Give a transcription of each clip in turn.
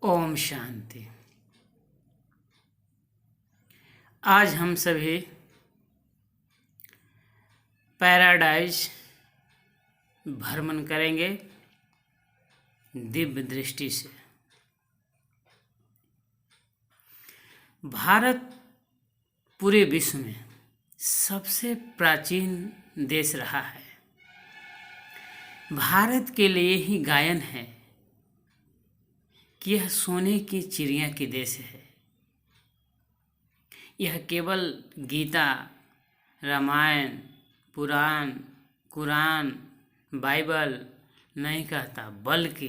ओम शांति। आज हम सभी पैराडाइज भ्रमण करेंगे दिव्य दृष्टि से। भारत पूरे विश्व में सबसे प्राचीन देश रहा है। भारत के लिए ही गायन है कि यह सोने की चिड़िया की देश है। यह केवल गीता, रामायण, पुराण, कुरान, बाइबल नहीं कहता, बल्कि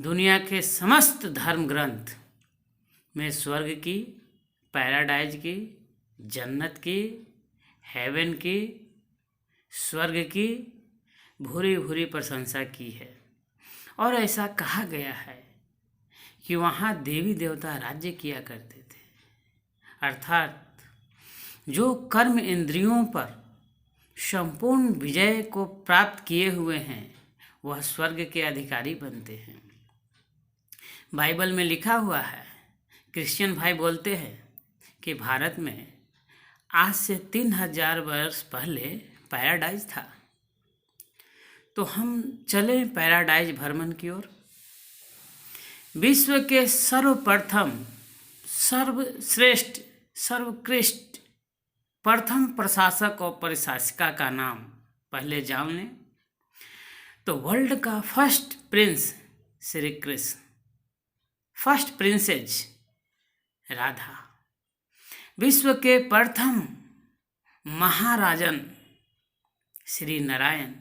दुनिया के समस्त धर्म ग्रंथ में स्वर्ग की, पैराडाइज की, जन्नत की, हेवन की, स्वर्ग की भूरी भूरी प्रशंसा की है। और ऐसा कहा गया है कि वहाँ देवी देवता राज्य किया करते थे, अर्थात जो कर्म इंद्रियों पर संपूर्ण विजय को प्राप्त किए हुए हैं वह स्वर्ग के अधिकारी बनते हैं। बाइबल में लिखा हुआ है, क्रिश्चियन भाई बोलते हैं कि भारत में आज से 3000 वर्ष पहले पैराडाइज था। तो हम चले पैराडाइज भ्रमण की ओर। विश्व के सर्वप्रथम, सर्वश्रेष्ठ, सर्वोत्कृष्ट प्रथम प्रशासक और प्रशासिका का नाम पहले जान लें तो वर्ल्ड का first Prince Shri Krishna, first princess Radha, विश्व के प्रथम महाराजन श्री नारायण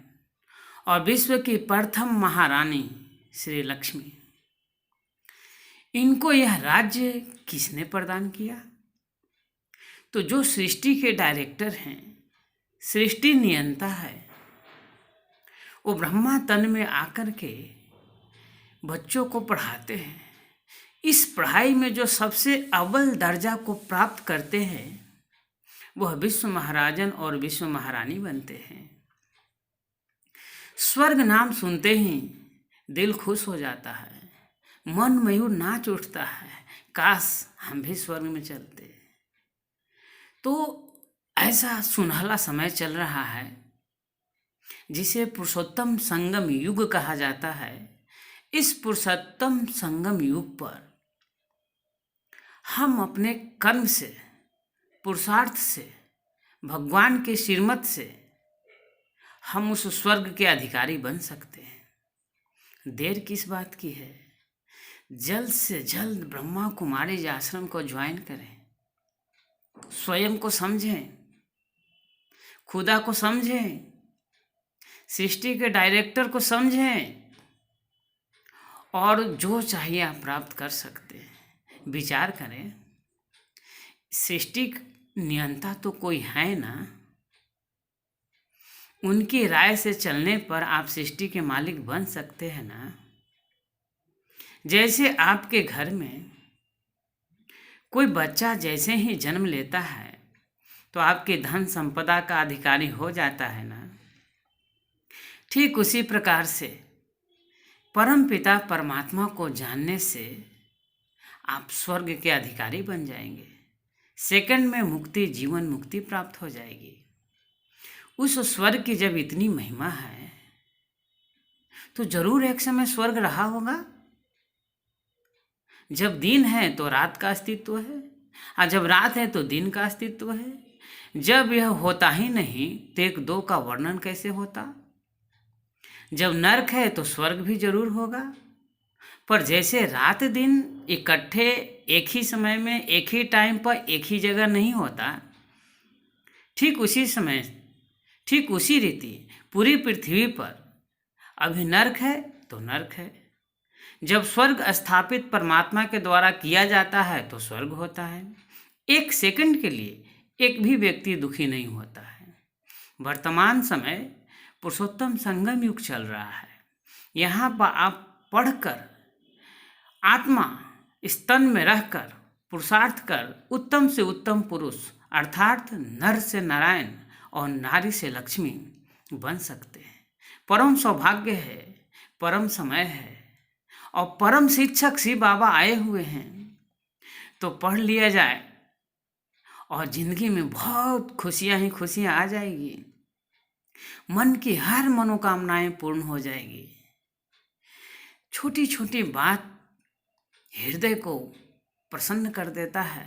और विश्व की प्रथम महारानी श्री लक्ष्मी। इनको यह राज्य किसने प्रदान किया? तो जो सृष्टि के डायरेक्टर हैं, सृष्टि नियंता है, वो ब्रह्मा तन में आकर के बच्चों को पढ़ाते हैं। इस पढ़ाई में जो सबसे अव्वल दर्जा को प्राप्त करते हैं वह विश्व महाराजन और विश्व महारानी बनते हैं। स्वर्ग नाम सुनते ही दिल खुश हो जाता है, मन मयूर नाच उठता है, काश हम भी स्वर्ग में चलते। तो ऐसा सुनहला समय चल रहा है जिसे पुरुषोत्तम संगम युग कहा जाता है। इस पुरुषोत्तम संगम युग पर हम अपने कर्म से, पुरुषार्थ से, भगवान के श्रीमत से हम उस स्वर्ग के अधिकारी बन सकते हैं। देर किस बात की है? जल्द से जल्द ब्रह्मा कुमारी आश्रम को ज्वाइन करें, स्वयं को समझें, खुदा को समझें, सृष्टि के डायरेक्टर को समझें और जो चाहिए आप प्राप्त कर सकते हैं। विचार करें, सृष्टि नियंता तो कोई है ना, उनकी राय से चलने पर आप सृष्टि के मालिक बन सकते हैं ना। जैसे आपके घर में कोई बच्चा जैसे ही जन्म लेता है तो आपके धन संपदा का अधिकारी हो जाता है ना, ठीक उसी प्रकार से परम पिता परमात्मा को जानने से आप स्वर्ग के अधिकारी बन जाएंगे। सेकंड में मुक्ति, जीवन मुक्ति प्राप्त हो जाएगी। उस स्वर्ग की जब इतनी महिमा है तो जरूर एक समय स्वर्ग रहा होगा। जब दिन है तो रात का अस्तित्व है, और जब रात है तो दिन का अस्तित्व है। जब यह होता ही नहीं तो एक दो का वर्णन कैसे होता? जब नरक है तो स्वर्ग भी जरूर होगा। पर जैसे रात दिन इकट्ठे एक ही समय में, एक ही टाइम पर, एक ही जगह नहीं होता, ठीक उसी समय, ठीक उसी रीति पूरी पृथ्वी पर अभी नरक है तो नरक है। जब स्वर्ग स्थापित परमात्मा के द्वारा किया जाता है तो स्वर्ग होता है। एक सेकंड के लिए एक भी व्यक्ति दुखी नहीं होता है। वर्तमान समय पुरुषोत्तम संगम युग चल रहा है। यहाँ पर आप पढ़कर, आत्मा स्तन में रहकर पुरुषार्थ कर उत्तम से उत्तम पुरुष, अर्थात नर से नारायण और नारी से लक्ष्मी बन सकते हैं। परम सौभाग्य है, परम समय है और परम शिक्षक शिव बाबा आए हुए हैं, तो पढ़ लिया जाए और जिंदगी में बहुत खुशियां ही खुशियां आ जाएगी। मन की हर मनोकामनाएं पूर्ण हो जाएगी। छोटी छोटी बात हृदय को प्रसन्न कर देता है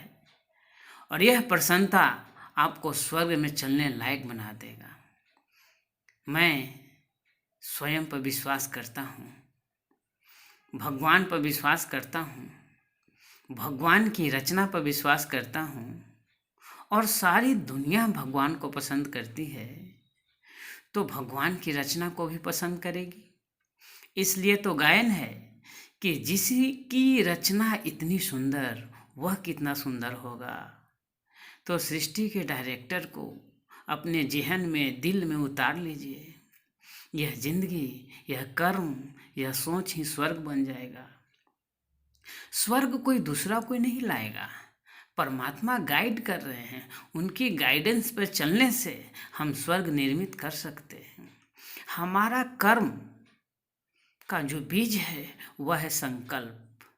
और यह प्रसन्नता आपको स्वर्ग में चलने लायक बना देगा। मैं स्वयं पर विश्वास करता हूँ, भगवान पर विश्वास करता हूँ, भगवान की रचना पर विश्वास करता हूँ और सारी दुनिया भगवान को पसंद करती है, तो भगवान की रचना को भी पसंद करेगी। इसलिए तो गायन है कि जिसकी रचना इतनी सुंदर, वह कितना सुंदर होगा। तो सृष्टि के डायरेक्टर को अपने जेहन में, दिल में उतार लीजिए। यह जिंदगी, यह कर्म, यह सोच ही स्वर्ग बन जाएगा। स्वर्ग कोई दूसरा कोई नहीं लाएगा, परमात्मा गाइड कर रहे हैं। उनकी गाइडेंस पर चलने से हम स्वर्ग निर्मित कर सकते हैं। हमारा कर्म का जो बीज है वह है संकल्प।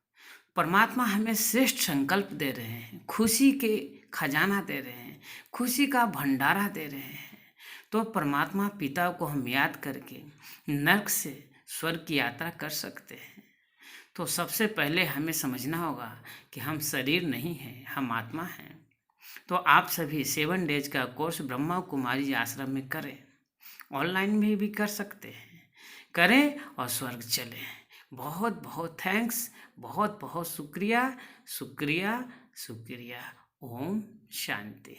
परमात्मा हमें श्रेष्ठ संकल्प दे रहे हैं, खुशी के खजाना दे रहे हैं, खुशी का भंडारा दे रहे हैं। तो परमात्मा पिता को हम याद करके नरक से स्वर्ग की यात्रा कर सकते हैं। तो सबसे पहले हमें समझना होगा कि हम शरीर नहीं हैं, हम आत्मा हैं। तो आप सभी 7 डेज का कोर्स ब्रह्मा कुमारी आश्रम में करें, ऑनलाइन में भी कर सकते हैं, करें और स्वर्ग चलें। बहुत बहुत थैंक्स, बहुत बहुत शुक्रिया शुक्रिया शुक्रिया। ओम शांति।